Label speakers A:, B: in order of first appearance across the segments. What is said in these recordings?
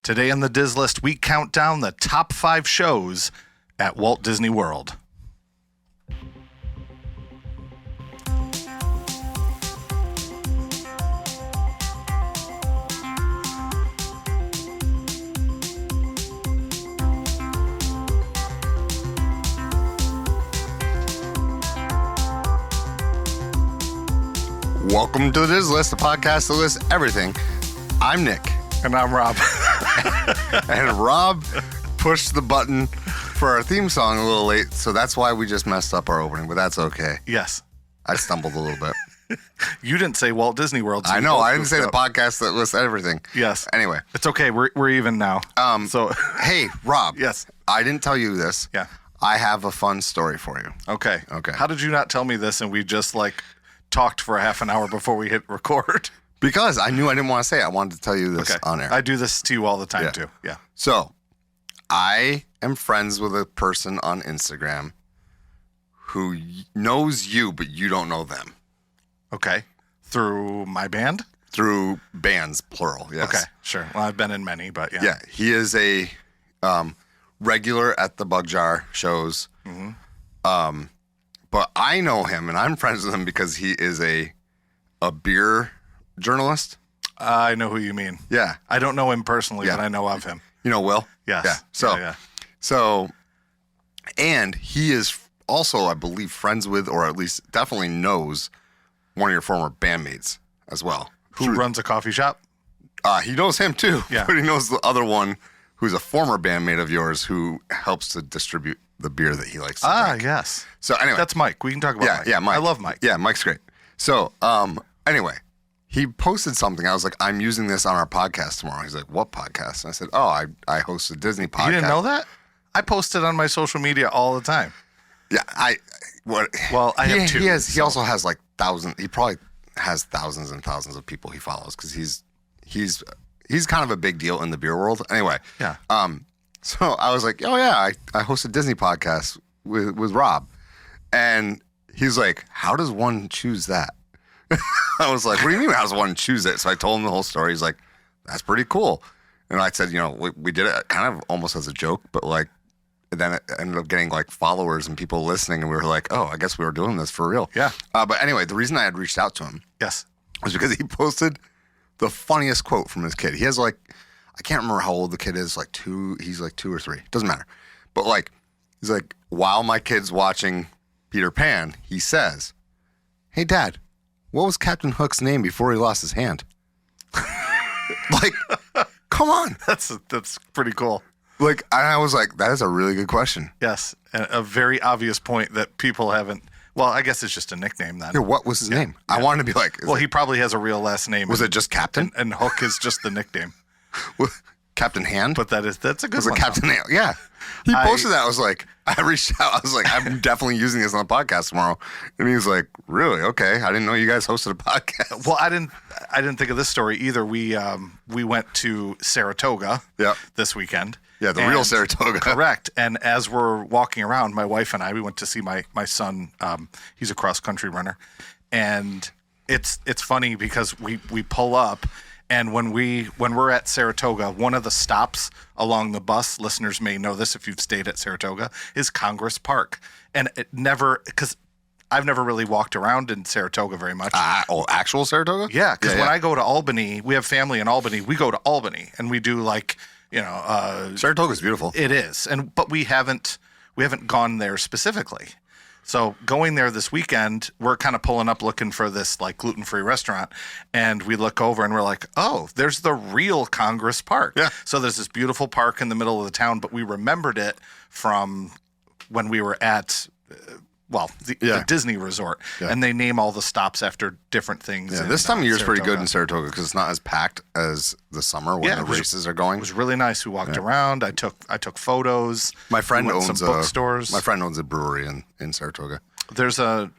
A: Today on the Diz List, we count down the top 5 shows at Walt Disney World.
B: Welcome to the Diz List, the podcast that lists everything. I'm Nick.
A: And I'm Rob.
B: And Rob pushed the button for our theme song a little late, so that's why we just messed up our opening, but that's okay.
A: Yes.
B: I stumbled a little bit.
A: You didn't say Walt Disney World. So
B: I know. I didn't say the podcast that lists everything.
A: Yes.
B: Anyway.
A: It's okay. We're even now.
B: Hey, Rob.
A: Yes.
B: I didn't tell you this.
A: Yeah.
B: I have a fun story for you.
A: Okay.
B: Okay.
A: How did you not tell me this and we just talked for a half an hour before we hit record?
B: Because I knew I didn't want to say it. I wanted to tell you this on air.
A: I do this to you all the time too. Yeah.
B: So, I am friends with a person on Instagram who knows you, but you don't know them.
A: Okay. Through my band?
B: Through bands, plural, yes.
A: Okay, sure. Well, I've been in many, but yeah.
B: Yeah, he is a regular at the Bug Jar shows. Mm-hmm. But I know him, and I'm friends with him because he is a beer journalist.
A: I know who you mean.
B: Yeah.
A: I don't know him personally, but I know of him.
B: You know Will?
A: Yes.
B: Yeah. So, and he is also, I believe, friends with, or at least definitely knows, one of your former bandmates as well.
A: Who runs a coffee shop?
B: He knows him too.
A: Yeah.
B: But he knows the other one who's a former bandmate of yours who helps to distribute the beer that he likes to drink.
A: Yes.
B: So anyway.
A: That's Mike. We can talk about Mike.
B: Yeah, Mike.
A: I love Mike.
B: Yeah, Mike's great. So, anyway, he posted something. I was like, I'm using this on our podcast tomorrow. He's like, what podcast? And I said, I host a Disney podcast.
A: You didn't know that? I post it on my social media all the time.
B: Yeah, I
A: have two.
B: He also has like thousands. He probably has thousands and thousands of people he follows because he's kind of a big deal in the beer world. Anyway.
A: Yeah.
B: So I was like, I host a Disney podcast with Rob. And he's like, how does one choose that? I was like, what do you mean how does one choose it? So I told him the whole story. He's like, that's pretty cool. And I said, we did it kind of almost as a joke, but then it ended up getting followers and people listening. And we were like, I guess we were doing this for real.
A: Yeah.
B: But anyway, the reason I had reached out to him.
A: Yes.
B: Was because he posted the funniest quote from his kid. He has I can't remember how old the kid is, he's 2 or 3. Doesn't matter. But he's like, while my kid's watching Peter Pan, he says, hey, Dad, what was Captain Hook's name before he lost his hand? Come on.
A: That's pretty cool.
B: I was like, that is a really good question.
A: Yes. And a very obvious point that people haven't. Well, I guess it's just a nickname then.
B: Yeah, what was his name? Yeah. I wanted to be like.
A: He probably has a real last name.
B: Was it just Captain?
A: And Hook is just the nickname.
B: Captain Hand?
A: But that's a good one.
B: Was it Captain Hand? Yeah. He posted that. I was like, I reached out. I was like, I'm definitely using this on the podcast tomorrow. And he was like, really? Okay. I didn't know you guys hosted a podcast.
A: Well, I didn't think of this story either. We went to Saratoga this weekend.
B: Yeah, the real Saratoga.
A: Correct. And as we're walking around, my wife and I, we went to see my son. He's a cross-country runner. And it's funny because we pull up, and when we're at Saratoga, one of the stops along the bus, listeners may know this if you've stayed at Saratoga, is Congress Park. And because I've never really walked around in Saratoga very much.
B: Actual Saratoga?
A: Yeah, because when I go to Albany, we have family in Albany. We go to Albany, and we do
B: Saratoga's beautiful.
A: It is, but we haven't gone there specifically. So going there this weekend, we're kind of pulling up looking for this gluten-free restaurant, and we look over and we're like, oh, there's the real Congress Park.
B: Yeah.
A: So there's this beautiful park in the middle of the town, but we remembered it from when we were at the Disney Resort, and they name all the stops after different things.
B: Yeah, this time of year is pretty good in Saratoga because it's not as packed as the summer when the races are going.
A: It was really nice. We walked around. I took photos.
B: My friend owns
A: some bookstores.
B: My friend owns a brewery in Saratoga.
A: There was a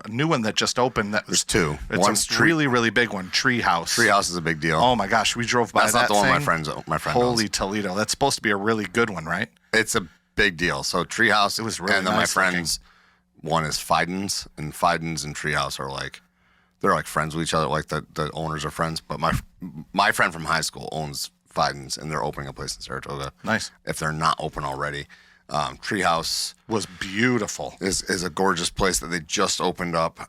A: new one that just opened.
B: There's 2.
A: It's a really, really big one. Treehouse.
B: Treehouse is a big deal.
A: Oh my gosh, we drove by.
B: That's not the one
A: thing.
B: my friend
A: Holy
B: owns.
A: Toledo! That's supposed to be a really good one, right?
B: It's a big deal. So Treehouse,
A: it was really
B: and then
A: nice
B: my friends. One is Fidens, and Fidens and Treehouse are they're friends with each other. The owners are friends. But my friend from high school owns Fidens, and they're opening a place in Saratoga.
A: Nice.
B: If they're not open already. Treehouse
A: Was beautiful.
B: is a gorgeous place that they just opened up.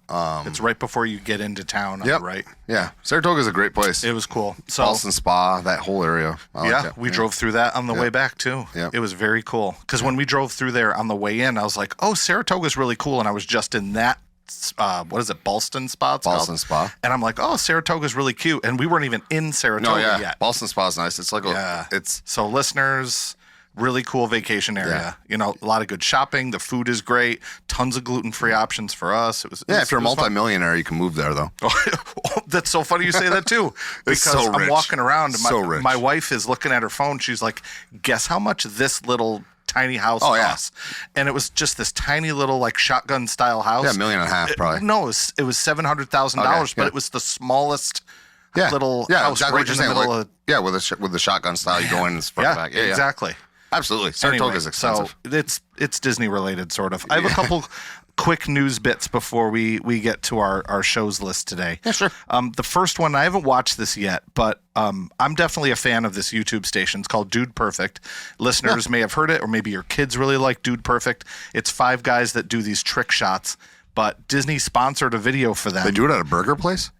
A: It's right before you get into town on
B: Yep.
A: the right.
B: Yeah. Saratoga is a great place.
A: It was cool. So
B: Boston Spa, that whole area. I like
A: yeah,
B: that.
A: we drove through that on the way back too.
B: Yep.
A: It was very cool. Because when we drove through there on the way in, I was like, oh, Saratoga's really cool. And I was just in that, what is it, Ballston Spa? It's
B: Boston
A: called?
B: Spa.
A: And I'm like, oh, Saratoga's really cute. And we weren't even in Saratoga
B: No, yeah.
A: yet.
B: Boston Spa is nice. It's like it's
A: So listeners, really cool vacation area.
B: Yeah.
A: You know, a lot of good shopping. The food is great. Tons of gluten-free options for us. It was
B: if you're a
A: it was fun.
B: multimillionaire, you can move there though.
A: That's so funny you say that too.
B: It's
A: Because
B: so
A: I'm
B: rich.
A: walking around and
B: So rich.
A: my wife is looking at her phone. She's like, guess how much this little tiny house
B: Oh, yeah.
A: costs? And it was just this tiny little like shotgun style house.
B: Yeah, $1.5 million probably.
A: No, it was $700,000,
B: Okay,
A: but
B: yeah.
A: it was the smallest
B: Yeah,
A: little
B: yeah,
A: house
B: exactly
A: right
B: what
A: in
B: you're
A: the
B: saying.
A: middle
B: Like,
A: of
B: with the shotgun style, you go in and front and back. Yeah,
A: exactly.
B: Absolutely. Saratoga is
A: Anyway,
B: expensive.
A: So it's Disney related, sort of. I have a couple quick news bits before we get to our shows list today.
B: Yeah, sure.
A: The first one, I haven't watched this yet, but I'm definitely a fan of this YouTube station. It's called Dude Perfect. Listeners may have heard it, or maybe your kids really like Dude Perfect. It's 5 guys that do these trick shots, but Disney sponsored a video for them.
B: They do it at a burger place?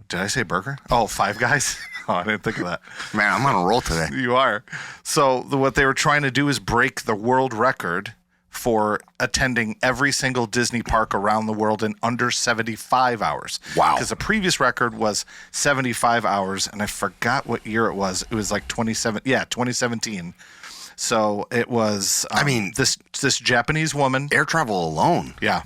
A: Did I say burger? Oh, 5 guys? Oh, I didn't think of that.
B: Man, I'm on a roll today.
A: You are. So what they were trying to do is break the world record for attending every single Disney park around the world in under 75 hours.
B: Wow.
A: Because the previous record was 75 hours, and I forgot what year it was. It was like 2017. So it was,
B: I mean,
A: this Japanese woman.
B: Air travel alone.
A: Yeah.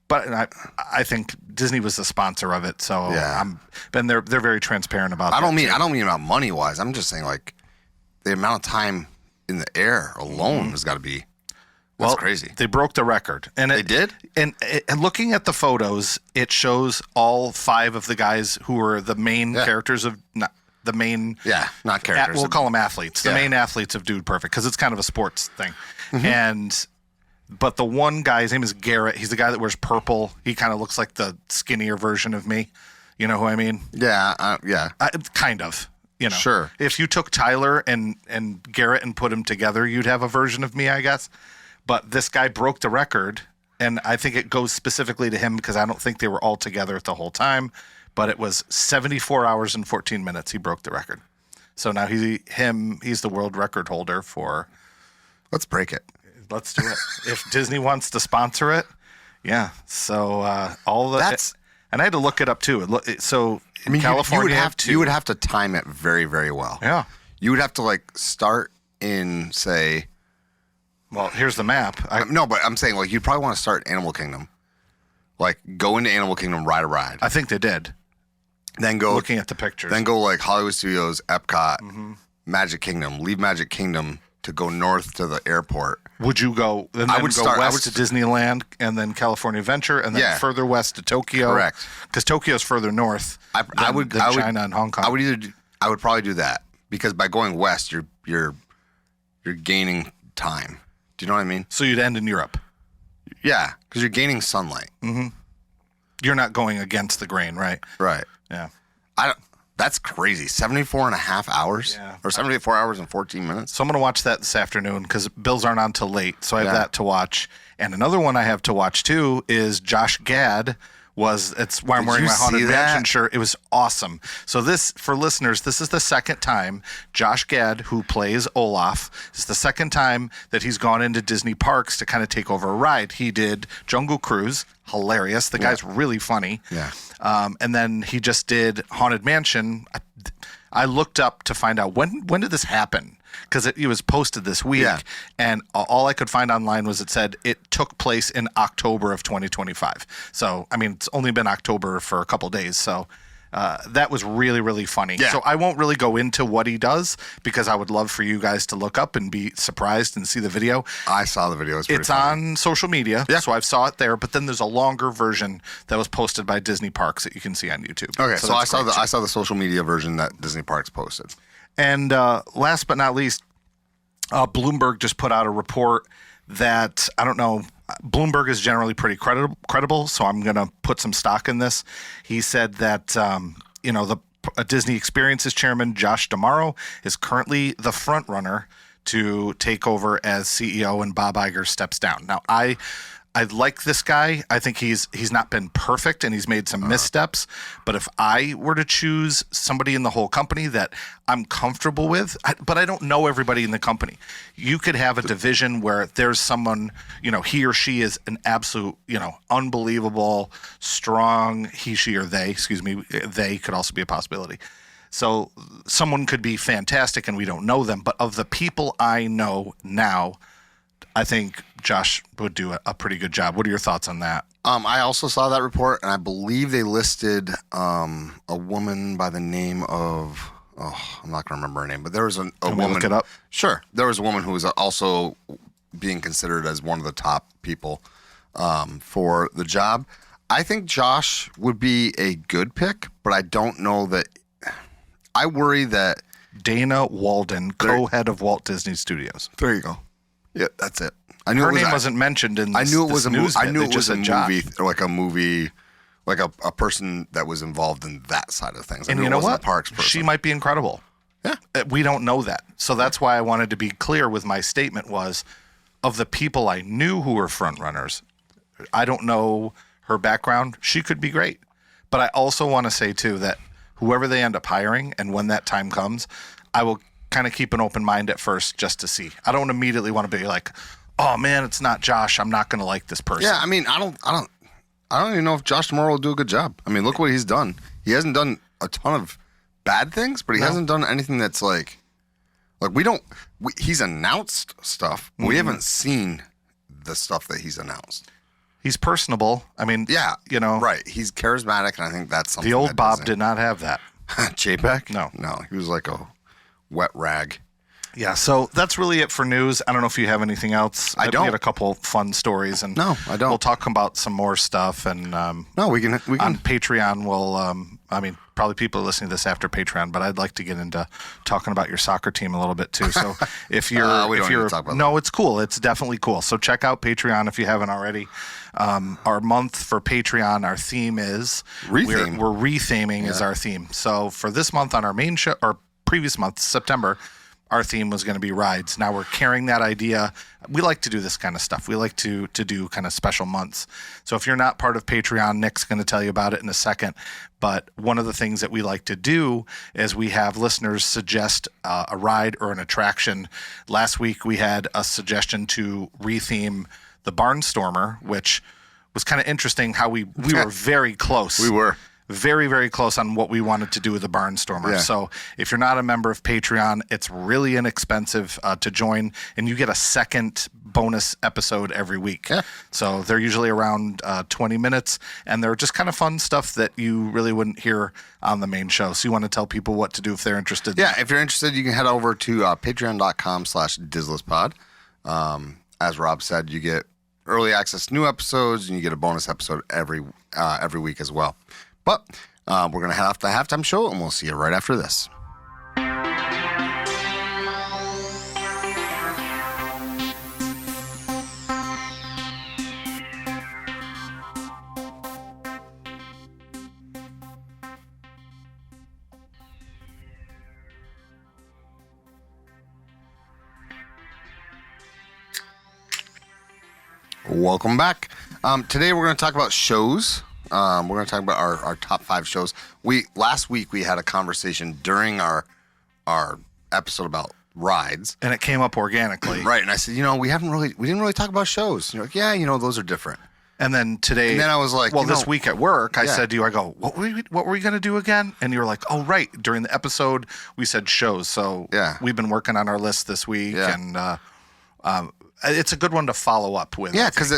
A: But I think Disney was the sponsor of it, so
B: Yeah.
A: they're very transparent about that.
B: I don't mean about money wise. I'm just saying like the amount of time in the air alone has got to be that's crazy.
A: They broke the record, and
B: They did?
A: And looking at the photos, it shows all 5 of the guys who were the main characters of the main.
B: Yeah, not characters.
A: We'll call them athletes. The
B: Yeah.
A: main athletes of Dude Perfect, because it's kind of a sports thing. But the one guy, his name is Garrett. He's the guy that wears purple. He kind of looks like the skinnier version of me. You know who I mean?
B: Yeah, yeah.
A: Kind of. You know,
B: Sure.
A: If you took Tyler and Garrett and put them together, you'd have a version of me, I guess. But this guy broke the record, and I think it goes specifically to him because I don't think they were all together at the whole time. But it was 74 hours and 14 minutes. He broke the record. So now he's the world record holder for.
B: Let's break it.
A: Let's do it. If Disney wants to sponsor it, yeah. So all the and I had to look it up too. So in California,
B: you would have to time it very, very well.
A: Yeah.
B: You would have to like start in say.
A: Well, here's the map.
B: No, but I'm saying like you'd probably want to start Animal Kingdom. Like go into Animal Kingdom, ride a ride.
A: I think they did.
B: Then go
A: Looking at the pictures.
B: Then go like Hollywood Studios, Epcot, Magic Kingdom. Leave Magic Kingdom to go north to the airport.
A: Would you go? And then go west to Disneyland, and then California Adventure, and then further west to Tokyo.
B: Correct.
A: Because Tokyo's further north.
B: I would
A: China and Hong Kong.
B: I would probably do that because by going west, you're gaining time. Do you know what I mean?
A: So you'd end in Europe.
B: Yeah, because you're gaining sunlight.
A: You're not going against the grain, right?
B: Right.
A: Yeah.
B: That's crazy. 74 and a half hours?
A: Yeah.
B: Or 74 hours and 14 minutes?
A: So I'm going to watch that this afternoon because Bills aren't on till late. So I have that to watch. And another one I have to watch too is Josh Gad. It's why I'm wearing my Haunted Mansion shirt. It was awesome. So this, for listeners, this is the second time Josh Gad, who plays Olaf, is the second time that he's gone into Disney parks to kind of take over a ride. He did Jungle Cruise, hilarious. The guy's really funny.
B: Yeah.
A: And then he just did Haunted Mansion. I looked up to find out when did this happen? Because it was posted this week, and all I could find online was it said it took place in October of 2025. So, I mean, it's only been October for a couple days. So that was really, really funny.
B: Yeah.
A: So I won't really go into what he does because I would love for you guys to look up and be surprised and see the video.
B: I saw the video.
A: It's on social media, so I saw it there. But then there's a longer version that was posted by Disney Parks that you can see on YouTube.
B: Okay, so I saw the social media version that Disney Parks posted.
A: And last but not least, Bloomberg just put out a report that, I don't know, Bloomberg is generally pretty credible, so I'm going to put some stock in this. He said that, Disney Experiences chairman Josh D'Amaro is currently the front runner to take over as CEO, and Bob Iger steps down. Now, I like this guy. I think he's not been perfect and he's made some missteps. But if I were to choose somebody in the whole company that I'm comfortable with, but I don't know everybody in the company. You could have a division where there's someone, he or she is an absolute, unbelievable, strong, he, she, or they, they could also be a possibility. So someone could be fantastic and we don't know them. But of the people I know now, I think Josh would do a pretty good job. What are your thoughts on that?
B: I also saw that report, and I believe they listed a woman by the name of, I'm not going to remember her name, but there was a woman.
A: Look it up?
B: Sure. There was a woman who was also being considered as one of the top people for the job. I think Josh would be a good pick, but I don't know that. I worry that.
A: Dana Walden, co-head of Walt Disney Studios.
B: There you go. Yeah, that's it. I knew
A: her
B: it was,
A: name wasn't mentioned in this,
B: I knew it was a movie. I knew
A: it
B: it was a
A: movie,
B: like a person that was involved in that side of things.
A: And you know what?
B: A parks person.
A: She might be incredible.
B: Yeah.
A: We don't know that. So that's why I wanted to be clear with my statement was, of the people I knew who were front runners, I don't know her background. She could be great. But I also want to say, too, that whoever they end up hiring and when that time comes, I will kind of keep an open mind at first just to see. I don't immediately want to be like, oh man, it's not Josh, I'm not going to like this person.
B: Yeah, I mean, I don't even know if Josh D'Amaro will do a good job. I mean, look what he's done. He hasn't done a ton of bad things, but he hasn't done anything that's like he's announced stuff, but we haven't seen the stuff that he's announced.
A: He's personable. I mean,
B: yeah, right. He's charismatic, and I think that's something.
A: The old Bob did not have that.
B: Chapek?
A: No,
B: he was like a wet rag.
A: Yeah, so that's really it for news. I don't know if you have anything else.
B: I don't.
A: We had a couple fun stories, and
B: no, I don't.
A: We'll talk about some more stuff, and
B: no, we can
A: on Patreon. We'll, probably people are listening to this after Patreon, but I'd like to get into talking about your soccer team a little bit too. So if you're, it's cool. It's definitely cool. So check out Patreon if you haven't already. Our month for Patreon, our theme is
B: Retheme.
A: We're retheming is our theme. So for this month on our main show, or previous month, September, our theme was going to be rides. Now we're carrying that idea. We like to do this kind of stuff. We like to do kind of special months. So if you're not part of Patreon, Nick's going to tell you about it in a second. But one of the things that we like to do is we have listeners suggest a ride or an attraction. Last week we had a suggestion to retheme the Barnstormer, which was kind of interesting how we were very close.
B: We were.
A: Very, very close on what we wanted to do with the Barnstormer.
B: Yeah.
A: So if you're not a member of Patreon, it's really inexpensive to join, and you get a second bonus episode every week.
B: Yeah.
A: So they're usually around 20 minutes, and they're just kind of fun stuff that you really wouldn't hear on the main show. So you want to tell people what to do if they're interested.
B: Yeah, if you're interested, you can head over to patreon.com/DizListPod. As Rob said, you get early access to new episodes, and you get a bonus episode every week as well. But we're going to head off the halftime show, and we'll see you right after this. Welcome back. Today we're going to talk about shows. We're going to talk about our top 5 shows. Last week we had a conversation during our episode about rides,
A: and it came up organically,
B: right? And I said, we didn't really talk about shows. And you're like, yeah, those are different.
A: And then today,
B: and then I was like,
A: this week at work, I said to you, I go, what were we going to do again? And you were like, oh, right. During the episode, we said shows. So we've been working on our list this week, and it's a good one to follow up with.
B: Yeah, because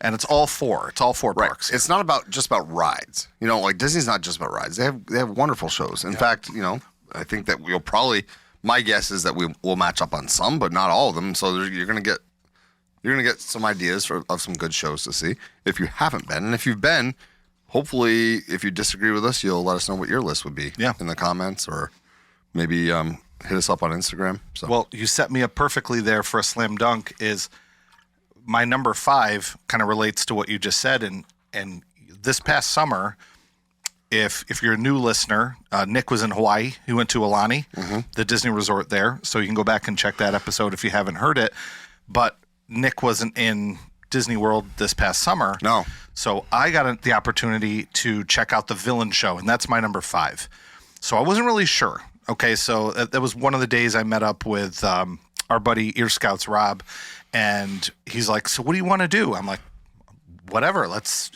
A: and it's all 4. It's all 4 parks.
B: It's not just about rides. Like Disney's not just about rides. They have wonderful shows. In fact, I think that we'll probably. My guess is that we will match up on some, but not all of them. So you're gonna get some ideas of some good shows to see if you haven't been, and if you've been, hopefully, if you disagree with us, you'll let us know what your list would be.
A: Yeah.
B: In the comments, or maybe hit us up on Instagram. So.
A: Well, you set me up perfectly there for a slam dunk. Is my number 5 kind of relates to what you just said, and this past summer, if you're a new listener, Nick was in Hawaii. He went to Aulani, the Disney resort there. So you can go back and check that episode if you haven't heard it. But Nick wasn't in Disney World this past summer.
B: No.
A: So I got the opportunity to check out the Villain Show, and that's my number 5. So I wasn't really sure. Okay, so that was one of the days I met up with our buddy Ear Scouts Rob, and he's like, "So what do you want to do?" I'm like, "Whatever. Let's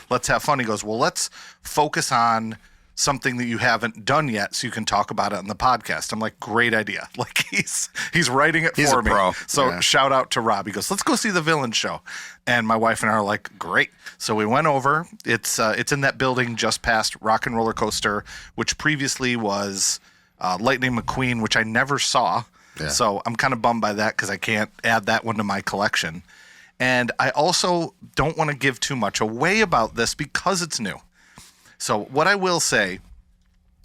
A: let's have fun." He goes, "Well, let's focus on something that you haven't done yet, so you can talk about it on the podcast." I'm like, "Great idea!" Like he's writing it
B: He's
A: for
B: a
A: me.
B: pro.
A: So
B: Yeah.
A: shout out to Rob. He goes, "Let's go see the Villain Show," and my wife and I are like, "Great." So we went over. It's in that building just past Rock and Roller Coaster, which previously was Lightning McQueen, which I never saw.
B: Yeah.
A: So I'm kind of bummed by that because I can't add that one to my collection. And I also don't want to give too much away about this because it's new. So what I will say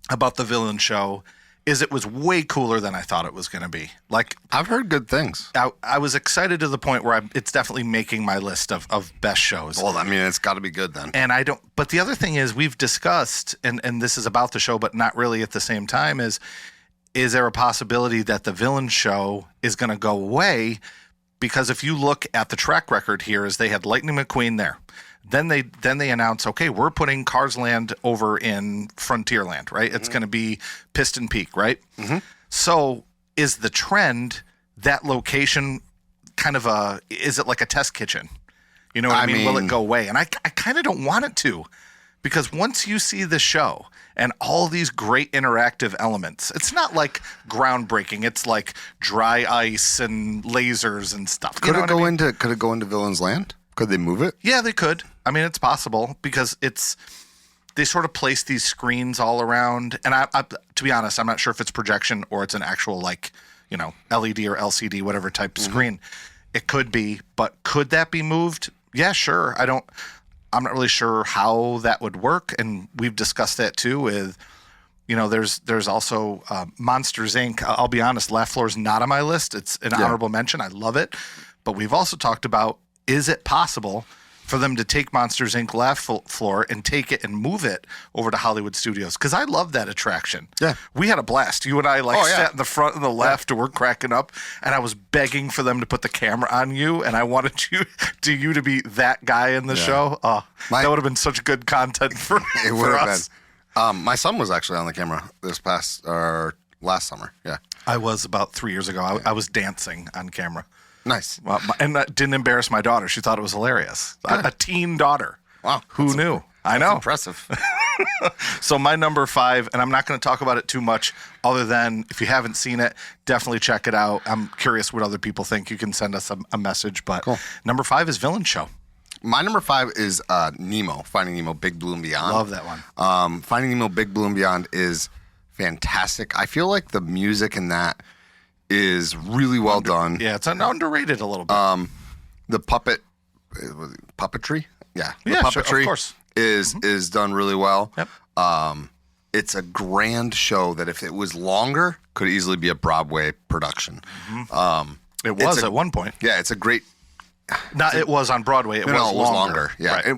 A: about the Villain Show is it was way cooler than I thought it was going to be. Like,
B: I've heard good things.
A: I was excited to the point where it's definitely making my list of best shows.
B: Well, I mean, it's got to be good then.
A: And but the other thing is we've discussed, and this is about the show, but not really at the same time, is there a possibility that the Villain Show is going to go away? Because if you look at the track record here, is they had Lightning McQueen there. Then they announce, okay, we're putting Cars Land over in Frontierland, right? It's going to be Piston Peak, right? Mm-hmm. So is the trend that location kind of is it like a test kitchen? You know what I mean? Will it go away? And I kind of don't want it to, because once you see the show and all these great interactive elements, it's not like groundbreaking. It's like dry ice and lasers and stuff.
B: Could it go into Villain's Land? Could they move it?
A: Yeah, they could. I mean, it's possible because they sort of place these screens all around. And I, to be honest, I'm not sure if it's projection or it's an actual LED or LCD, whatever type of screen. It could be, but could that be moved? Yeah, sure. I'm not really sure how that would work. And we've discussed that too with, there's also Monsters, Inc. I'll be honest, Laugh Floor is not on my list. It's an honorable mention. I love it. But we've also talked about, is it possible for them to take Monsters, Inc. Laugh Floor and take it and move it over to Hollywood Studios? Because I love that attraction.
B: Yeah.
A: We had a blast. You and I sat in the front and the left and we're cracking up. And I was begging for them to put the camera on you. And I wanted you to be that guy in the show. That would have been such good content for us.
B: My son was actually on the camera last summer. Yeah.
A: I was about 3 years ago. I was dancing on camera.
B: Nice.
A: Well, and that didn't embarrass my daughter. She thought it was hilarious. A teen daughter.
B: Wow.
A: Who knew? I know.
B: Impressive.
A: So my number 5, and I'm not going to talk about it too much other than if you haven't seen it, definitely check it out. I'm curious what other people think. You can send us a message. But
B: cool.
A: Number 5 is Villain Show.
B: My number 5 is Nemo, Finding Nemo, Big Blue and Beyond.
A: Love that one.
B: Finding Nemo, Big Blue and Beyond is fantastic. I feel like the music in that is really well done.
A: Yeah, it's underrated a little bit.
B: The puppetry? Yeah. The
A: puppetry
B: puppetry
A: of course.
B: is done really well.
A: Yep.
B: It's a grand show that if it was longer, could easily be a Broadway production.
A: Mm-hmm. It was at one point.
B: Yeah, it's a great...
A: It was on Broadway. It was longer.
B: Yeah.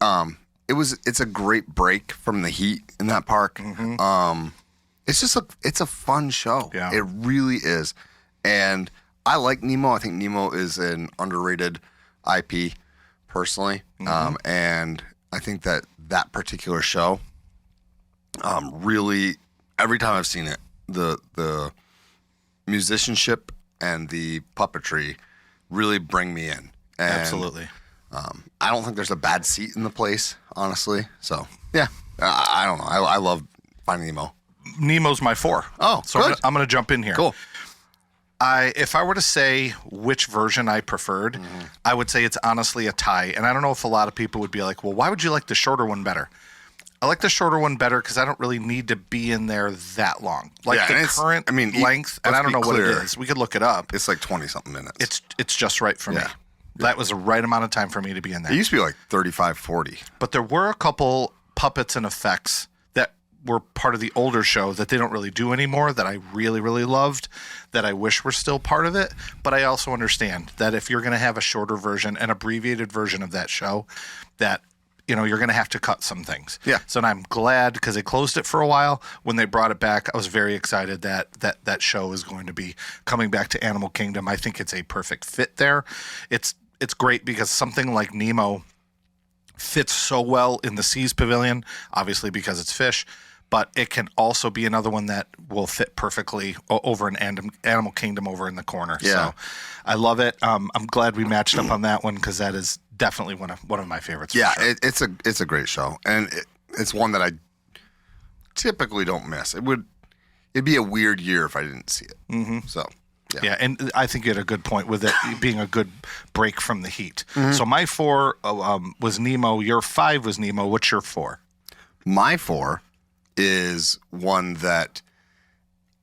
A: Right.
B: It's a great break from the heat in that park. Mm-hmm. It's a fun show.
A: Yeah.
B: It really is. And I like Nemo. I think Nemo is an underrated IP personally. Mm-hmm. And I think that particular show really, every time I've seen it, the musicianship and the puppetry really bring me in. And,
A: absolutely.
B: I don't think there's a bad seat in the place, honestly. So, yeah. I don't know. I love Finding Nemo.
A: Nemo's my 4.
B: Oh,
A: so
B: good.
A: I'm going to jump in here.
B: Cool.
A: If I were to say which version I preferred, I would say it's honestly a tie. And I don't know if a lot of people would be like, well, why would you like the shorter one better? I like the shorter one better because I don't really need to be in there that long. Like the current length, and I don't know what it is. We could look it up.
B: It's like 20-something minutes.
A: It's just right for me. That was the right amount of time for me to be in there.
B: It used to be like 35, 40.
A: But there were a couple puppets and effects that were part of the older show that they don't really do anymore that I really, really loved, that I wish were still part of it. But I also understand that if you're going to have a shorter version, an abbreviated version of that show, that you're going to have to cut some things.
B: Yeah.
A: So and I'm glad because they closed it for a while. When they brought it back, I was very excited that show is going to be coming back to Animal Kingdom. I think it's a perfect fit there. It's great because something like Nemo fits so well in the Seas Pavilion, obviously because it's fish, but it can also be another one that will fit perfectly over in Animal Kingdom over in the corner.
B: Yeah.
A: So I love it. I'm glad we matched up on that one because that is definitely one of my favorites.
B: Yeah,
A: for sure.
B: it's a great show, and it's one that I typically don't miss. It'd be a weird year if I didn't see it. Mm-hmm. So.
A: Yeah, and I think you had a good point with it being a good break from the heat. So my 4 was Nemo. Your 5 was Nemo. What's your 4?
B: My 4 is one that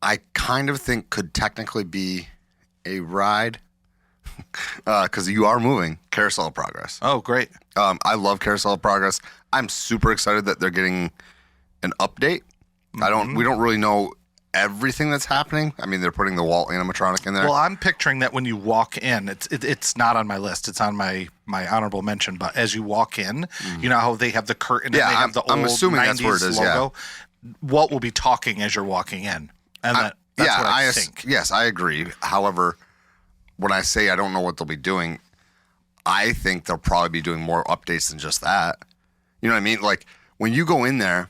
B: I kind of think could technically be a ride because you are moving Carousel of Progress.
A: Oh, great.
B: I love Carousel of Progress. I'm super excited that they're getting an update. We don't really know everything that's happening. I mean, they're putting the Walt animatronic in there.
A: Well, I'm picturing that when you walk in, it's not on my list. It's on my honorable mention. But as you walk in, you know how they have the curtain and they have the old
B: I'm assuming
A: 90s
B: that's where it is,
A: logo? Yeah. Walt will be talking as you're walking in. And that's what I think.
B: Yes, I agree. However, when I say I don't know what they'll be doing, I think they'll probably be doing more updates than just that. You know what I mean? Like when you go in there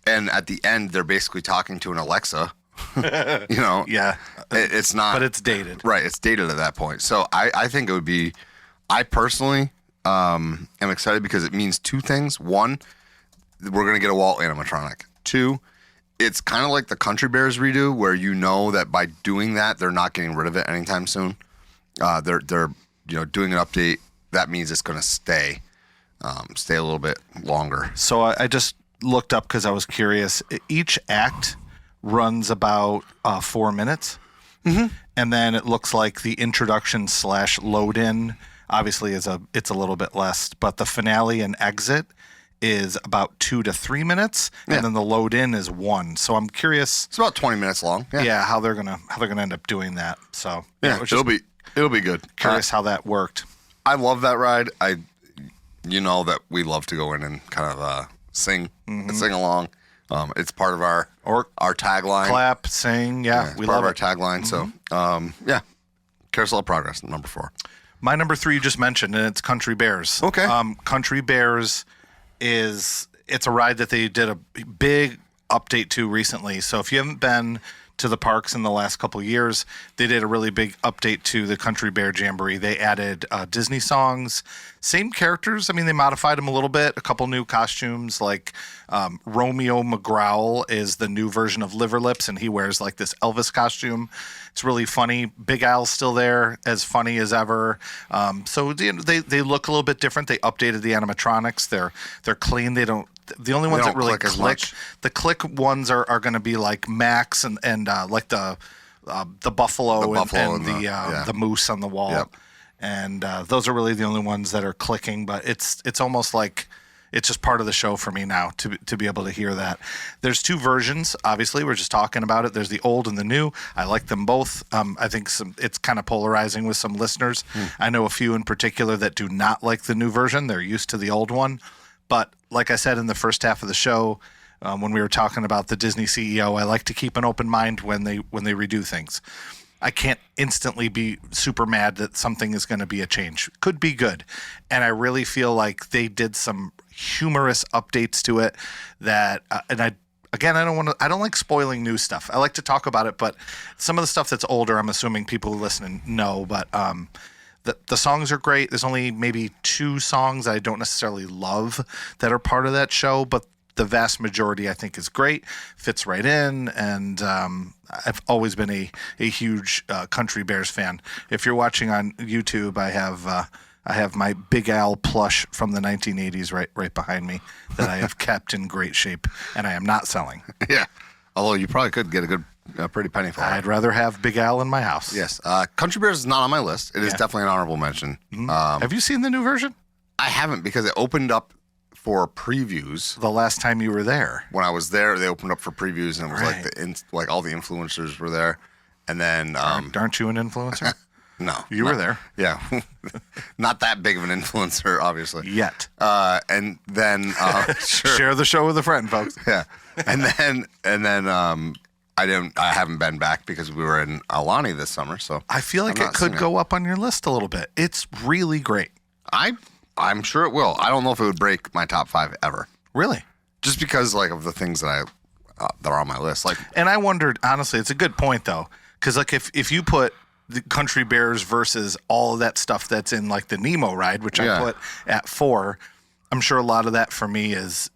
B: and at the end, they're basically talking to an Alexa.
A: Yeah,
B: it's not,
A: but it's dated,
B: right? It's dated at that point. So I think it would be. I personally am excited because it means 2 things. 1, we're gonna get a Walt animatronic. 2, it's kind of like the Country Bears redo, where you know that by doing that, they're not getting rid of it anytime soon. They're doing an update. That means it's gonna stay a little bit longer.
A: So I just looked up because I was curious. Each act runs about 4 minutes. Mm-hmm. And then it looks like the introduction / load in obviously it's a little bit less, but the finale and exit is about 2 to 3 minutes, and then the load in is 1. So I'm curious.
B: It's about 20 minutes long.
A: Yeah, how they're gonna end up doing that. So
B: it'll be good.
A: Curious how that worked.
B: I love that ride. You know that we love to go in and kind of sing along. It's part of our tagline.
A: Clap, sing,
B: we love our tagline. Mm-hmm. So, Carousel of Progress, number 4.
A: My number 3 you just mentioned, and it's Country Bears.
B: Okay.
A: Country Bears it's a ride that they did a big update to recently. So if you haven't been to the parks in the last couple of years, they did a really big update to the Country Bear Jamboree. They added Disney songs, same characters. I mean, they modified them a little bit, a couple new costumes, like Romeo McGrowl is the new version of Liver Lips, and he wears like this Elvis costume. It's really funny. Big Al's still there, as funny as ever. So they look a little bit different. They updated the animatronics. They're clean. The only ones that really click, the click ones are going to be like Max and like the buffalo, and the moose on the wall.
B: Yep.
A: And those are really the only ones that are clicking, but it's almost like it's just part of the show for me now to be able to hear that. There's 2 versions, obviously. We're just talking about it. There's the old and the new. I like them both. I think it's kind of polarizing with some listeners. I know a few in particular that do not like the new version. They're used to the old one. But like I said in the first half of the show, when we were talking about the Disney CEO, I like to keep an open mind when they redo things. I can't instantly be super mad that something is going to be a change. Could be good. And I really feel like they did some humorous updates to it that, and I don't like spoiling new stuff. I like to talk about it, but some of the stuff that's older, I'm assuming people who listen know, but the songs are great. There's only maybe 2 songs I don't necessarily love that are part of that show, but the vast majority I think is great, fits right in, and I've always been a huge Country Bears fan. If you're watching on YouTube, I have my Big Al plush from the 1980s right behind me that I have kept in great shape, and I am not selling.
B: Yeah, although you probably could get a pretty penny for it.
A: I'd rather have Big Al in my house.
B: Yes, Country Bears is not on my list. It is definitely an honorable mention.
A: Mm-hmm. Have you seen the new version?
B: I haven't, because it opened up for previews.
A: The last time you were there.
B: When I was there, they opened up for previews, and it was like all the influencers were there. And then
A: aren't you an influencer?
B: No.
A: You were there.
B: Yeah. Not that big of an influencer, obviously.
A: Yet.
B: And then sure.
A: Share the show with a friend, folks.
B: Yeah. And then I haven't been back because we were in Alani this summer, so
A: I feel like it could go up on your list a little bit. It's really great.
B: I'm sure it will. I don't know if it would break my top 5 ever.
A: Really?
B: Just because like of the things that that are on my list. Like,
A: and I wondered, honestly, it's a good point though, because like if you put the Country Bears versus all of that stuff that's in like the Nemo ride, which I put at 4, I'm sure a lot of that for me is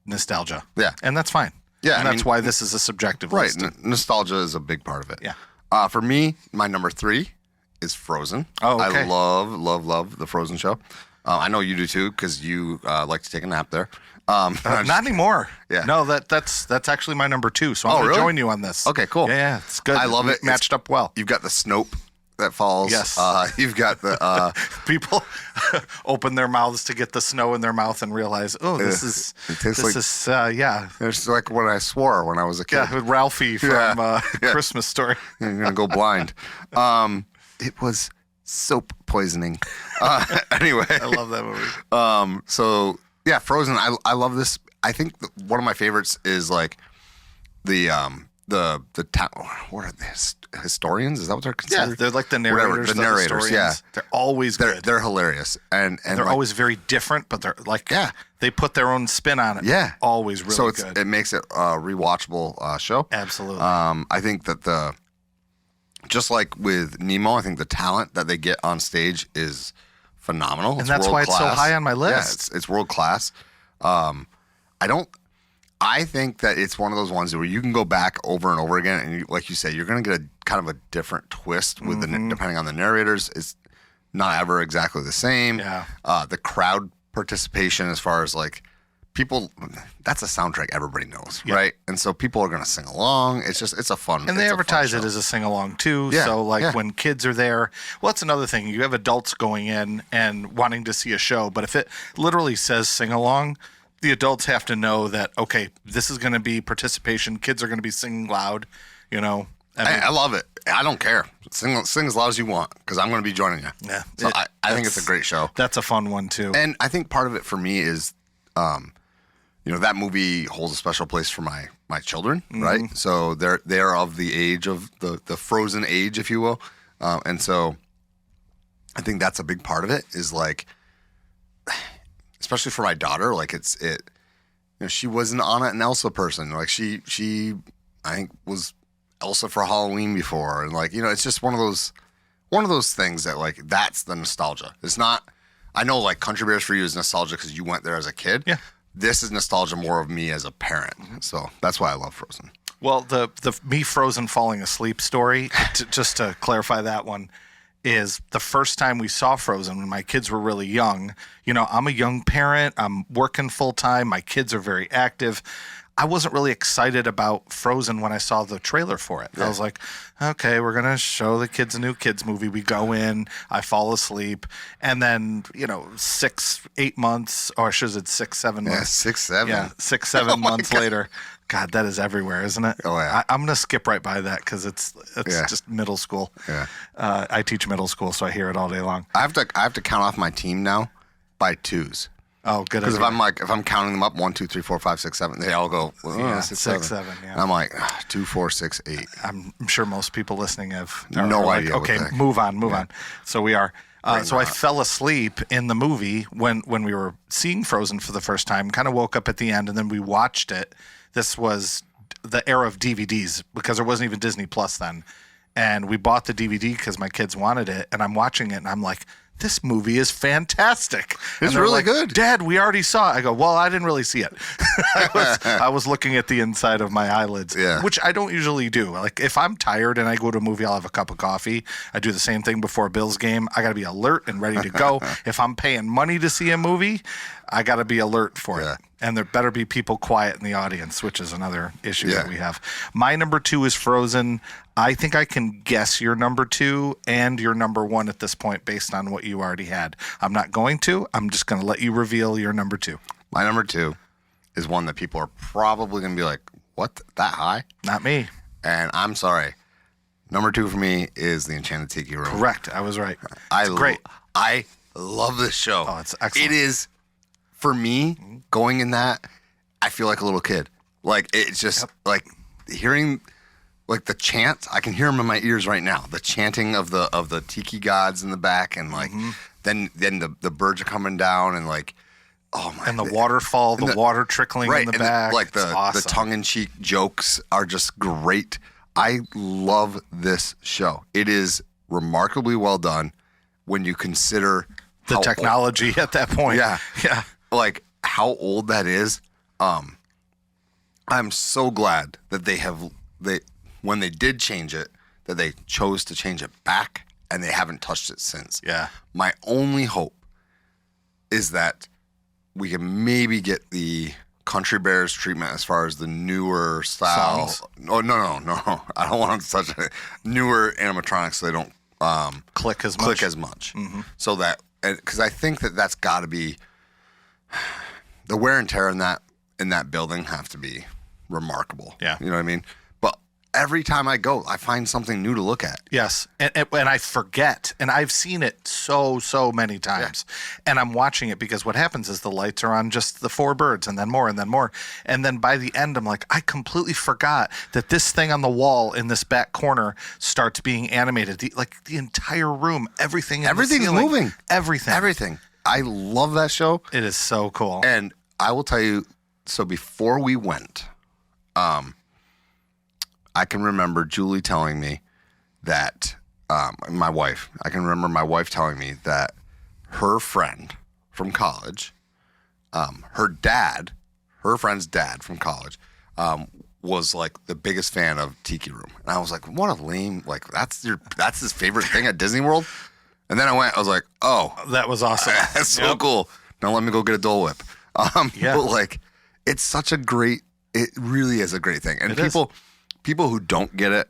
A: nostalgia.
B: Yeah,
A: and that's fine.
B: Yeah,
A: and that's why this is a subjective
B: right.
A: list.
B: Nostalgia is a big part of it.
A: Yeah.
B: For me, my number 3 is Frozen.
A: Oh, okay.
B: I love the Frozen show. I know you do too, because you like to take a nap there.
A: Not anymore.
B: Yeah.
A: No, that's actually my number 2. So I'm going to join you on this.
B: Okay, cool.
A: Yeah, it's good.
B: I love it.
A: Matched up well.
B: You've got the Snope that falls.
A: Yes.
B: You've got the
A: people open their mouths to get the snow in their mouth and realize, oh, this is yeah.
B: It's like what I swore when I was a kid.
A: Yeah, with Ralphie from Christmas Story.
B: You're gonna go blind. It was soap poisoning. Anyway,
A: I love that movie.
B: So yeah, Frozen. I love this. I think one of my favorites is like the what are they? Historians? Is that what they're considered?
A: Yeah, they're like the narrators.
B: The narrators. Yeah,
A: they're always good.
B: They're hilarious, and
A: they're always very different. But they're like they put their own spin on it.
B: Yeah,
A: always really good.
B: It makes it a rewatchable show.
A: Absolutely.
B: I think that just like with Nemo, I think the talent that they get on stage is phenomenal.
A: And that's why it's so high on my list.
B: Yeah, it's world class. I think that it's one of those ones where you can go back over and over again, and like you say, you're going to get a kind of a different twist with depending on the narrators. It's not ever exactly the same.
A: Yeah.
B: The crowd participation, as far as like people, that's a soundtrack everybody knows, right? And so people are going to sing along. It's a fun.
A: And they advertise it as a sing along too.
B: Yeah,
A: so like when kids are there, well, that's another thing. You have adults going in and wanting to see a show, but if it literally says sing along, the adults have to know that, okay, this is going to be participation. Kids are going to be singing loud, you know.
B: I love it. I don't care. Sing as loud as you want, because I'm going to be joining you.
A: Yeah.
B: So I think it's a great show.
A: That's a fun one too.
B: And I think part of it for me is, that movie holds a special place for my children, right? So they're of the age of the Frozen age, if you will. And so I think that's a big part of it, is like, especially for my daughter, like she was an Anna and Elsa person. Like she I think was Elsa for Halloween before, and like, it's just one of those things that like, that's the nostalgia. It's not, I know like Country Bears for you is nostalgia because you went there as a kid.
A: Yeah.
B: This is nostalgia more of me as a parent. So that's why I love Frozen.
A: Well, the me Frozen falling asleep story, just to clarify that one, is the first time we saw Frozen when my kids were really young. I'm a young parent. I'm working full time. My kids are very active. I wasn't really excited about Frozen when I saw the trailer for it. Yeah. I was like, okay, we're going to show the kids a new kids movie. We go in, I fall asleep. And then, 6-8 months, or I should have said 6-7 months.
B: Yeah, 6-7.
A: Yeah, 6-7 months later. God, that is everywhere, isn't it?
B: Oh, yeah.
A: I'm going to skip right by that because it's just middle school.
B: Yeah.
A: I teach middle school, so I hear it all day long.
B: I have to count off my team now by twos.
A: Oh, good.
B: Because if I'm counting them up, 1, 2, 3, 4, 5, 6, 7, they all go 6, 7.
A: Yeah.
B: And I'm like 2, 4, 6, 8.
A: I'm sure most people listening have
B: no idea.
A: Okay, move on. So we are. So I fell asleep in the movie when we were seeing Frozen for the first time. Kind of woke up at the end, and then we watched it. This was the era of DVDs because there wasn't even Disney Plus then, and we bought the DVD because my kids wanted it, and I'm watching it, and I'm like, this movie is fantastic.
B: It's really good.
A: Dad, we already saw it. I go, well, I didn't really see it. I was looking at the inside of my eyelids, which I don't usually do. Like if I'm tired and I go to a movie, I'll have a cup of coffee. I do the same thing before a Bills game. I got to be alert and ready to go. If I'm paying money to see a movie, I got to be alert for it. And there better be people quiet in the audience, which is another issue that we have. My number 2 is Frozen. I think I can guess your number 2 and your number 1 at this point based on what you already had. I'm not going to. I'm just going to let you reveal your number 2.
B: My number 2 is one that people are probably going to be like, what? That high?
A: Not me.
B: And I'm sorry. Number 2 for me is the Enchanted Tiki Room.
A: Correct. I was right. It's great.
B: I love this show.
A: Oh, it's excellent.
B: It is, for me, going in that, I feel like a little kid. Like, it's just, like, hearing, like, the chant, I can hear them in my ears right now. The chanting of the tiki gods in the back, and, like, then the birds are coming down, and, like, oh, my.
A: And the waterfall, the water trickling in the back.
B: Like, the
A: awesome.
B: tongue-in-cheek jokes are just great. I love this show. It is remarkably well done when you consider
A: the technology at that point.
B: Yeah.
A: Yeah.
B: Like, how old that is. I'm so glad that when they did change it, that they chose to change it back, and they haven't touched it since.
A: Yeah.
B: My only hope is that we can maybe get the Country Bears treatment as far as the newer style.
A: Songs?
B: Oh, no. I don't want them to touch it. Newer animatronics so they don't
A: Click as much.
B: So that, because I think that's got to be, the wear and tear in that building have to be remarkable.
A: Yeah.
B: You know what I mean? But every time I go, I find something new to look at.
A: Yes. And I forget. And I've seen it so many times. Yeah. And I'm watching it because what happens is the lights are on just the 4 birds and then more and then more. And then by the end, I'm like, I completely forgot that this thing on the wall in this back corner starts being animated. The entire room, everything's
B: moving.
A: Everything.
B: I love that show.
A: It is so cool.
B: And I will tell you, so before we went, I can remember Julie telling me that, my wife telling me that her friend from college, her friend's dad from college, was like the biggest fan of Tiki Room. And I was like, what a lame, like that's his favorite thing at Disney World. And then I was like, oh,
A: that was awesome.
B: That's so cool. Now let me go get a Dole Whip.
A: Yeah.
B: But like, it really is a great thing. And people who don't get it,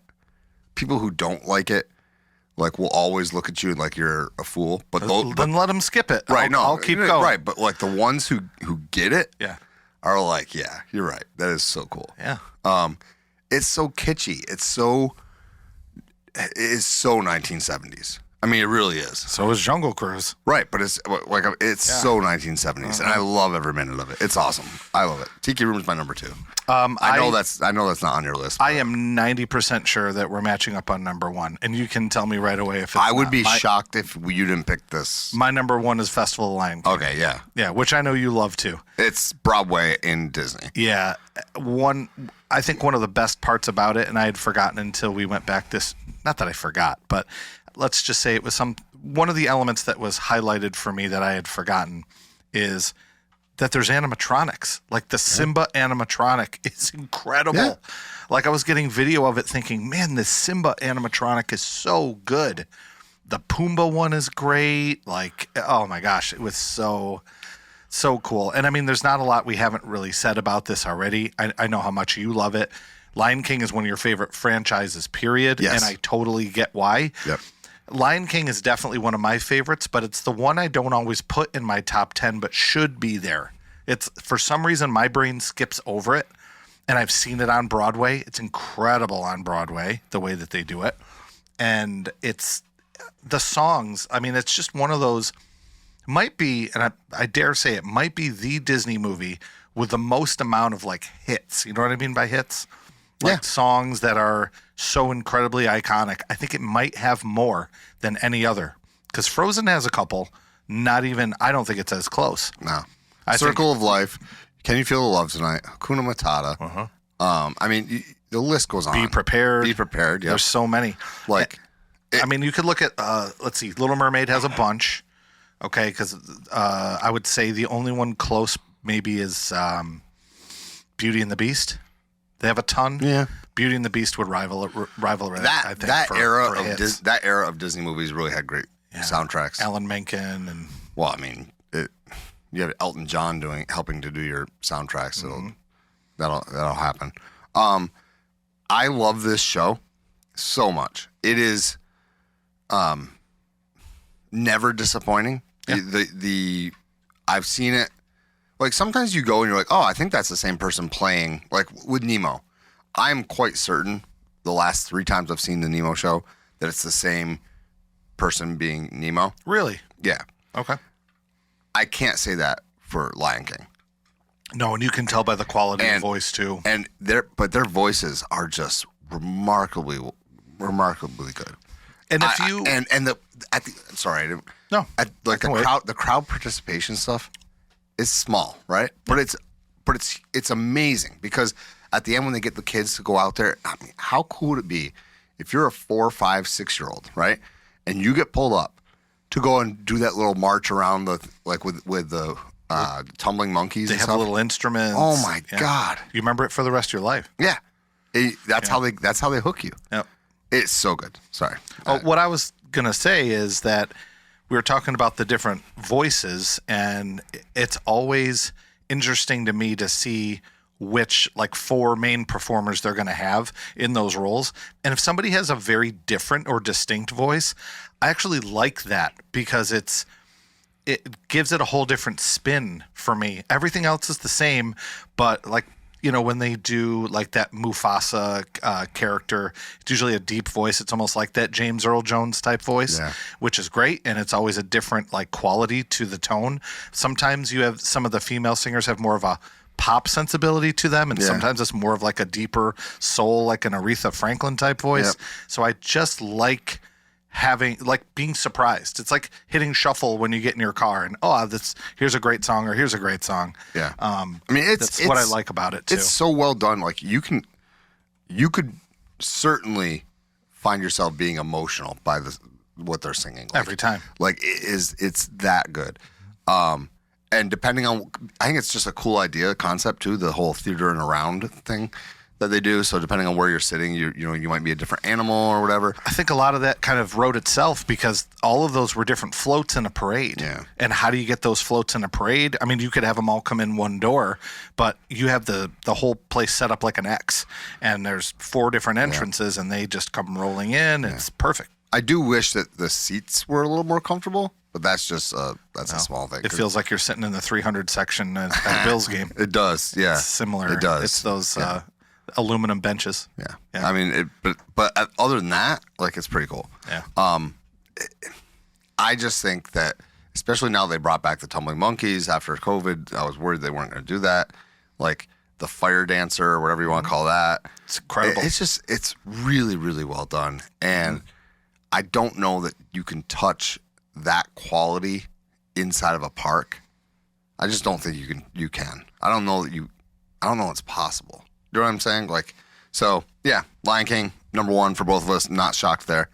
B: people who don't like it, like will always look at you like you're a fool. But
A: then let them skip it.
B: Right?
A: I'll keep going.
B: Right, but like the ones who get it,
A: yeah,
B: are like, yeah, you're right. That is so cool.
A: Yeah.
B: It's so kitschy. It is so 1970s. I mean, it really is.
A: So is Jungle Cruise.
B: Right, but it's like so 1970s, and I love every minute of it. It's awesome. I love it. Tiki Room is my number 2. I know that's not on your list.
A: I am 90% sure that we're matching up on number 1, and you can tell me right away if it's
B: I would be shocked if you didn't pick this.
A: My number 1 is Festival of the Lion King.
B: Okay, yeah.
A: Yeah, which I know you love too.
B: It's Broadway in Disney.
A: Yeah. I think one of the best parts about it, and I had forgotten until we went back not that I forgot, but let's just say it was one of the elements that was highlighted for me that I had forgotten is that there's animatronics. Like the Simba animatronic is incredible. Yeah. Like I was getting video of it thinking, man, this Simba animatronic is so good. The Pumbaa one is great. Like, oh my gosh, it was so cool. And I mean, there's not a lot we haven't really said about this already. I know how much you love it. Lion King is one of your favorite franchises, period.
B: Yes.
A: And I totally get why.
B: Yep.
A: Lion King is definitely one of my favorites, but it's the one I don't always put in my top 10, but should be there. It's, for some reason, my brain skips over it, and I've seen it on Broadway. It's incredible on Broadway, the way that they do it. And it's the songs. I mean, it's just one of those, might be, and I dare say it might be the Disney movie with the most amount of like hits. You know what I mean by hits? Like songs that are so incredibly iconic. I think it might have more than any other. Because Frozen has a couple. I don't think it's as close.
B: No. Circle of Life. Can You Feel the Love Tonight? Hakuna Matata.
A: Uh-huh.
B: I mean, the list goes on.
A: Be Prepared.
B: Be Prepared, yeah.
A: There's so many.
B: Like,
A: I mean, you could look at, let's see, Little Mermaid has a bunch. Okay, because I would say the only one close maybe is Beauty and the Beast. They have a ton.
B: Yeah.
A: Beauty and the Beast would rival it. I think,
B: that era of Disney movies really had great soundtracks.
A: Alan Menken and.
B: Well, I mean, you have Elton John helping to do your soundtrack, so that'll happen. I love this show so much. It is never disappointing. Yeah. I've seen it. Like, sometimes you go and you're like, oh, I think that's the same person playing, like with Nemo. I'm quite certain the last 3 times I've seen the Nemo show that it's the same person being Nemo.
A: Really?
B: Yeah.
A: Okay.
B: I can't say that for Lion King.
A: No, and you can tell by the quality of voice too.
B: And their voices are just remarkably good.
A: And if you
B: sorry, I didn't,
A: no,
B: like the crowd participation stuff is small, right? But it's amazing because at the end when they get the kids to go out there, I mean, how cool would it be if you're a 4, 5, 6-year-old, right, and you get pulled up to go and do that little march around the with the tumbling monkeys.
A: They
B: and
A: have
B: stuff.
A: little instruments.
B: Oh my God!
A: You remember it for the rest of your life.
B: Yeah, that's how they hook you.
A: Yep.
B: It's so good. Sorry.
A: What I was gonna say is that we were talking about the different voices, and it's always interesting to me to see which 4 main performers they're going to have in those roles. And if somebody has a very different or distinct voice, I actually like that because it gives it a whole different spin for me. Everything else is the same, but when they do that Mufasa character, it's usually a deep voice. It's almost like that James Earl Jones type voice, which is great. And it's always a different quality to the tone. Sometimes you have some of the female singers have more of a pop sensibility to them, and sometimes it's more of a deeper soul, like an Aretha Franklin type voice. Yep. So I just like having being surprised. It's like hitting shuffle when you get in your car and here's a great song or here's a great song.
B: Yeah. I mean, it's
A: what I like about it too.
B: It's so well done. You could certainly find yourself being emotional by what they're singing
A: every time.
B: It's that good. And depending on, I think it's just a cool concept too, the whole theater and around thing that they do. So depending on where you're sitting, you might be a different animal or whatever.
A: I think a lot of that kind of wrote itself because all of those were different floats in a parade.
B: Yeah.
A: And how do you get those floats in a parade? I mean, you could have them all come in one door, but you have the whole place set up like an X, and there's 4 different entrances, and they just come rolling in. It's perfect.
B: I do wish that the seats were a little more comfortable. But that's just a small thing.
A: It feels like you're sitting in the 300 section at a Bills game.
B: It does, yeah.
A: It's similar.
B: It does.
A: It's those aluminum benches.
B: Yeah. I mean, but other than that, it's pretty cool.
A: Yeah.
B: I just think that, especially now they brought back the tumbling monkeys after COVID. I was worried they weren't going to do that. The fire dancer or whatever you want to call that.
A: It's incredible.
B: It's really, really well done. And I don't know that you can touch that quality inside of a park. I just don't think you can. I don't know it's possible. You know what I'm saying? So yeah, Lion King, number 1 for both of us. Not shocked there.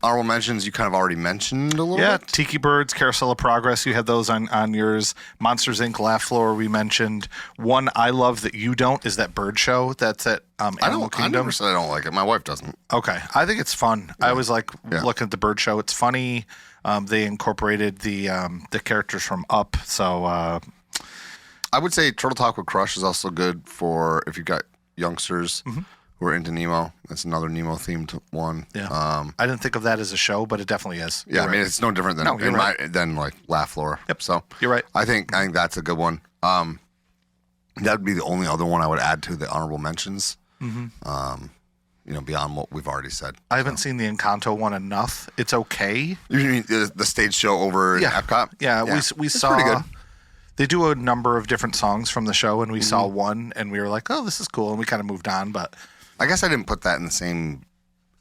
B: Honorable mentions, you kind of already mentioned a little bit.
A: Yeah, Tiki Birds, Carousel of Progress, you had those on yours. Monsters, Inc., Laugh Floor, we mentioned. One I love that you don't is that bird show that's at Animal Kingdom.
B: I never said I don't like it. My wife doesn't.
A: Okay. I think it's fun. Yeah. I always looking at the bird show. It's funny. They incorporated the characters from Up, so...
B: I would say Turtle Talk with Crush is also good for if you've got youngsters who are into Nemo. That's another Nemo-themed one.
A: Yeah. I didn't think of that as a show, but it definitely is.
B: Yeah, I mean, it's no different than Laugh Floor.
A: Yep.
B: So
A: you're right.
B: I think that's a good one. That would be the only other one I would add to the honorable mentions. Beyond what we've already said.
A: I haven't seen the Encanto one enough. It's okay.
B: You mean the stage show over at Epcot?
A: Yeah, we saw. Pretty good. They do a number of different songs from the show, and we saw one, and we were like, "Oh, this is cool," and we kind of moved on. But
B: I guess I didn't put that in the same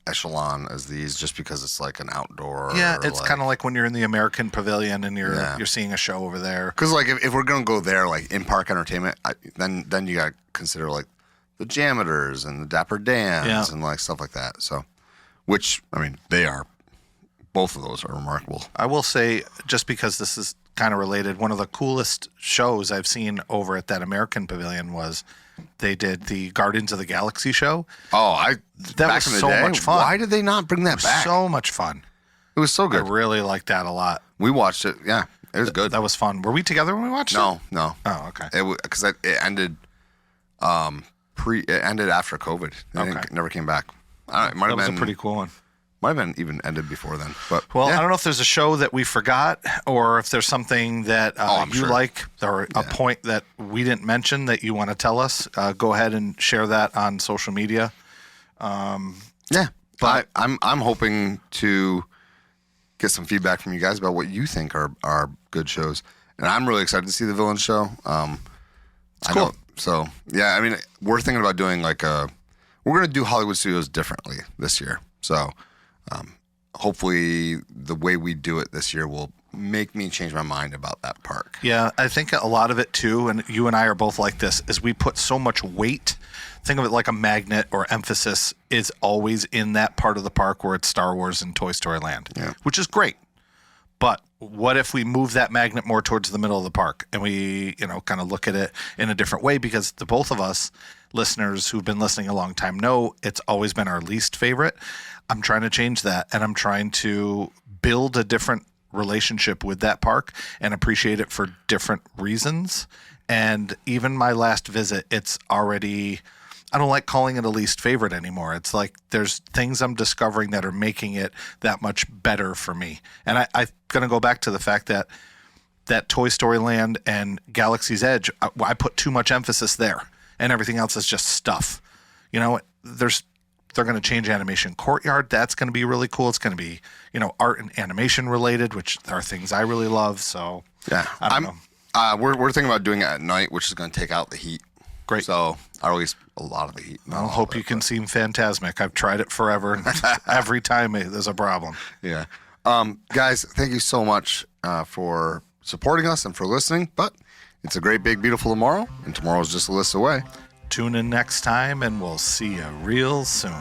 B: echelon as these, just because it's an outdoor.
A: Yeah, it's kind of like when you're in the American Pavilion and you're seeing a show over there.
B: Because if we're gonna go there, in park entertainment, then you gotta consider the Jameters and the Dapper Dans and stuff like that. So, which I mean, both of those are remarkable.
A: I will say, just because this is kind of related, one of the coolest shows I've seen over at that American Pavilion was they did the Guardians of the Galaxy show.
B: Oh,
A: that was so much fun.
B: Why did they not bring that back?
A: So much fun.
B: It was so good.
A: I really liked that a lot.
B: We watched it. Yeah, it was good.
A: That was fun. Were we together when we watched it?
B: No.
A: Oh, okay.
B: Because it ended. It ended after COVID. It never came back. It might have been
A: a pretty cool one.
B: Might have been even ended before then. But
A: I don't know if there's a show that we forgot, or if there's something that you like, or a point that we didn't mention that you want to tell us. Go ahead and share that on social media.
B: Yeah,
A: But-
B: I'm hoping to get some feedback from you guys about what you think are good shows, and I'm really excited to see the villain show. I
A: cool.
B: know, so yeah, I mean, we're thinking about doing we're going to do Hollywood Studios differently this year. So hopefully the way we do it this year will make me change my mind about that park.
A: Yeah, I think a lot of it too, and you and I are both like this, is we put so much weight. Think of it like a magnet or emphasis is always in that part of the park where it's Star Wars and Toy Story Land, which is great. But what if we move that magnet more towards the middle of the park and we, kind of look at it in a different way? Because the both of us listeners who've been listening a long time know it's always been our least favorite. I'm trying to change that, and I'm trying to build a different relationship with that park and appreciate it for different reasons. And even my last visit, it's already, I don't like calling it a least favorite anymore. It's like there's things I'm discovering that are making it that much better for me. And I'm going to go back to the fact that Toy Story Land and Galaxy's Edge, I put too much emphasis there, and everything else is just stuff. They're going to change Animation Courtyard. That's going to be really cool. It's going to be, art and animation related, which are things I really love. So
B: yeah,
A: I don't know.
B: We're thinking about doing it at night, which is going to take out the heat.
A: Great.
B: So, or at least a lot of the heat.
A: I hope you can seem phantasmic. I've tried it forever, and every time there's a problem.
B: Yeah. Guys, thank you so much for supporting us and for listening. But it's a great, big, beautiful tomorrow, and tomorrow's just a list away.
A: Tune in next time, and we'll see you real soon.